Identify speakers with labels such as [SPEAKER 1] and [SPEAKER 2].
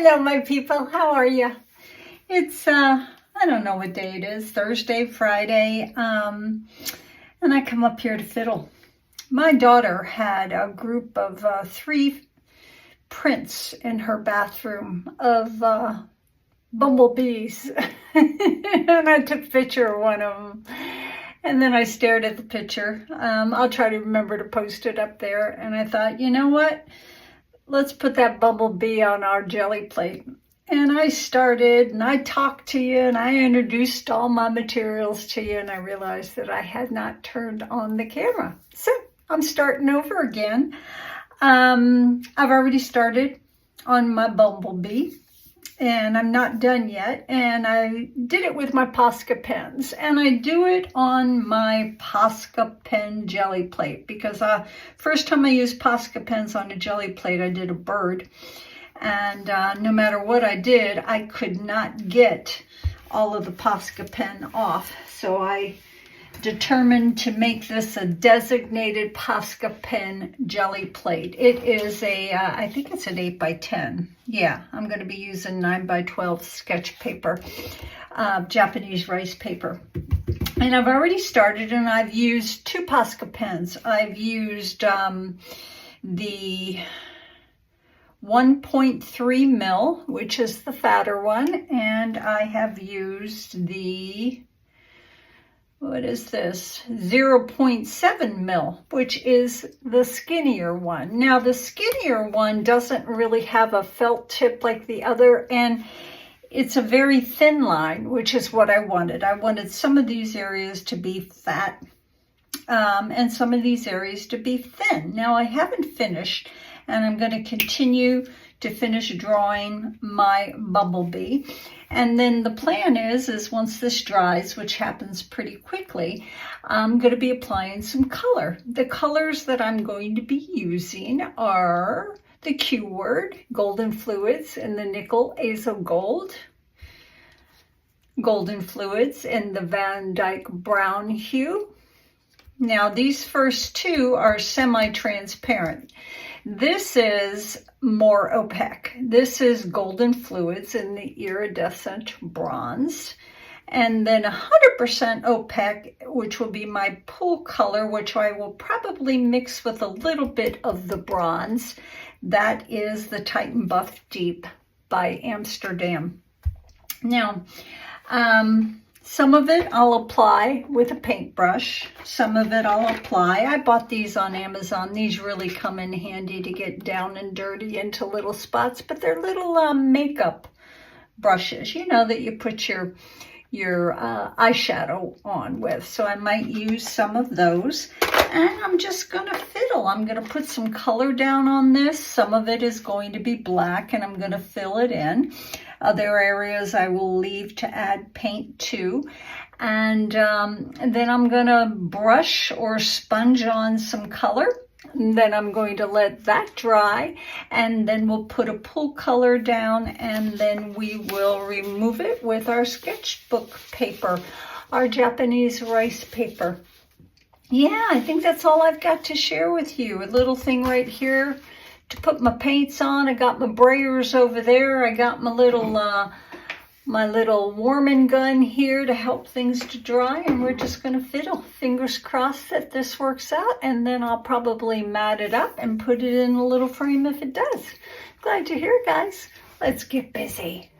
[SPEAKER 1] Hello, my people. How are you? It's, I don't know what day it is, Thursday, Friday, and I come up here to fiddle. My daughter had a group of 3 prints in her bathroom of bumblebees, and I took a picture of one of them. And then I stared at the picture. I'll try to remember to post it up there. And I thought, you know what? Let's put that bumblebee on our jelly plate. And I started, and I talked to you, and I introduced all my materials to you, and I realized that I had not turned on the camera. So I'm starting over again. I've already started on my bumblebee, and I'm not done yet. And I did it with my Posca pens, and I do it on my Posca pen jelly plate because first time I used Posca pens on a jelly plate, I did a bird. And no matter what I did, I could not get all of the Posca pen off. So I determined to make this a designated Posca pen jelly plate. It is I think it's an 8x10. Yeah, I'm going to be using 9x12 sketch paper, Japanese rice paper. And I've already started, and I've used 2 Posca pens. I've used the 1.3 mil, which is the fatter one, and I have used the, what is this, 0.7 mil, which is the skinnier one. Now the skinnier one doesn't really have a felt tip like the other, and it's a very thin line, which is what I wanted. I wanted some of these areas to be fat, and some of these areas to be thin. Now I haven't finished, and I'm going to continue to finish drawing my bumblebee. And then the plan is once this dries, which happens pretty quickly, I'm going to be applying some color. The colors that I'm going to be using are the Q word, golden fluids, and the nickel azo gold, golden fluids, and the Van Dyke brown hue. Now these first 2 are semi-transparent. This is more opaque. This is golden fluids in the iridescent bronze. And then 100% opaque, which will be my pool color, which I will probably mix with a little bit of the bronze. That is the Titan Buff Deep by Amsterdam. Now, some of it I'll apply with a paintbrush. Some of it I'll apply. I bought these on Amazon. These really come in handy to get down and dirty into little spots, but they're little makeup brushes, you know, that you put your eyeshadow on with. So I might use some of those. And I'm just going to fiddle. I'm going to put some color down on this. Some of it is going to be black, and I'm going to fill it in. Other areas I will leave to add paint to. And then I'm going to brush or sponge on some color. And then I'm going to let that dry. And then we'll put a pool color down. And then we will remove it with our sketchbook paper, our Japanese rice paper. Yeah, I think that's all I've got to share with you. A little thing right here to put my paints on. I got my brayers over there. I got my little warming gun here to help things to dry, and we're just going to fiddle. Fingers crossed that this works out, and then I'll probably mat it up and put it in a little frame if it does. Glad you're here, guys. Let's get busy.